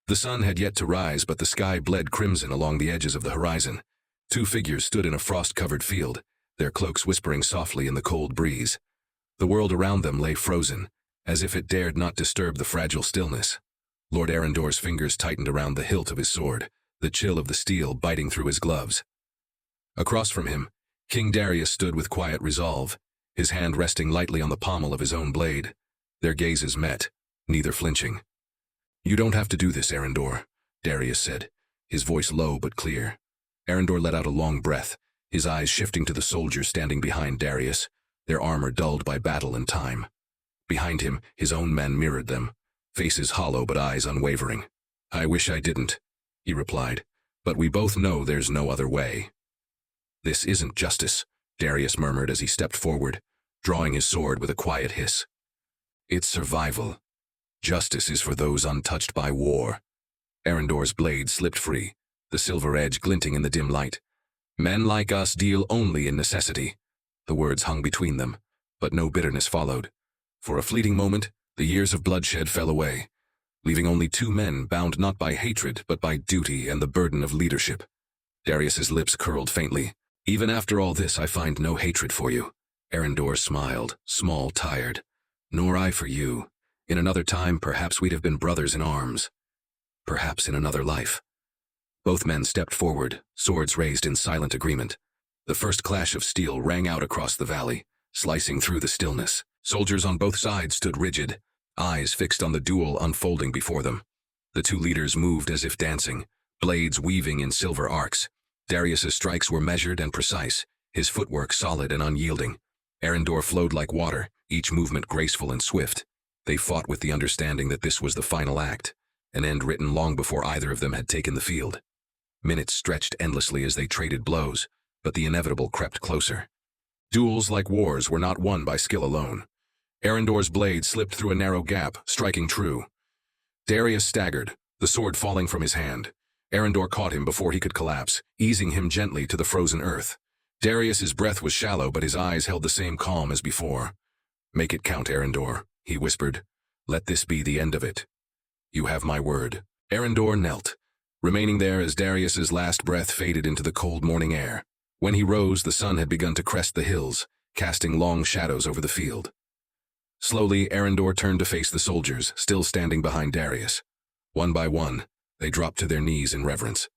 The sun had yet to rise, but the sky bled crimson along the edges of the horizon. Two figures stood in a frost-covered field, their cloaks whispering softly in the cold breeze. The world around them lay frozen, as if it dared not disturb the fragile stillness. Lord Arendor's fingers tightened around the hilt of his sword, the chill of the steel biting through his gloves. Across from him, King Darius stood with quiet resolve, his hand resting lightly on the pommel of his own blade. Their gazes met, neither flinching. "You don't have to do this, Arendor," Darius said, his voice low but clear. Arendor let out a long breath, his eyes shifting to the soldiers standing behind Darius, their armor dulled by battle and time. Behind him, his own men mirrored them, faces hollow but eyes unwavering. "I wish I didn't," he replied, "but we both know there's no other way." "This isn't justice," Darius murmured as he stepped forward, drawing his sword with a quiet hiss. "It's survival. Justice is for those untouched by war." Arendor's blade slipped free, the silver edge glinting in the dim light. "Men like us deal only in necessity." The words hung between them, but no bitterness followed. For a fleeting moment, the years of bloodshed fell away, leaving only two men bound not by hatred but by duty and the burden of leadership. Darius's lips curled faintly. "Even after all this, I find no hatred for you." Arendor smiled, small, tired. "Nor I for you. In another time, perhaps we'd have been brothers in arms. Perhaps in another life." Both men stepped forward, swords raised in silent agreement. The first clash of steel rang out across the valley, slicing through the stillness. Soldiers on both sides stood rigid, eyes fixed on the duel unfolding before them. The two leaders moved as if dancing, blades weaving in silver arcs. Darius's strikes were measured and precise, his footwork solid and unyielding. Arendor flowed like water, each movement graceful and swift. They fought with the understanding that this was the final act, an end written long before either of them had taken the field. Minutes stretched endlessly as they traded blows, but the inevitable crept closer. Duels, like wars, were not won by skill alone. Arendor's blade slipped through a narrow gap, striking true. Darius staggered, the sword falling from his hand. Arendor caught him before he could collapse, easing him gently to the frozen earth. Darius's breath was shallow, but his eyes held the same calm as before. "Make it count, Arendor," he whispered. "Let this be the end of it. You have my word." Arendor knelt, remaining there as Darius's last breath faded into the cold morning air. When he rose, the sun had begun to crest the hills, casting long shadows over the field. Slowly, Arendor turned to face the soldiers, still standing behind Darius. One by one, they dropped to their knees in reverence.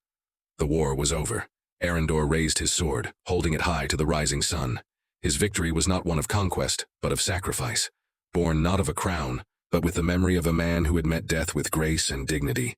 The war was over. Arendor raised his sword, holding it high to the rising sun. His victory was not one of conquest, but of sacrifice, born not of a crown, but with the memory of a man who had met death with grace and dignity.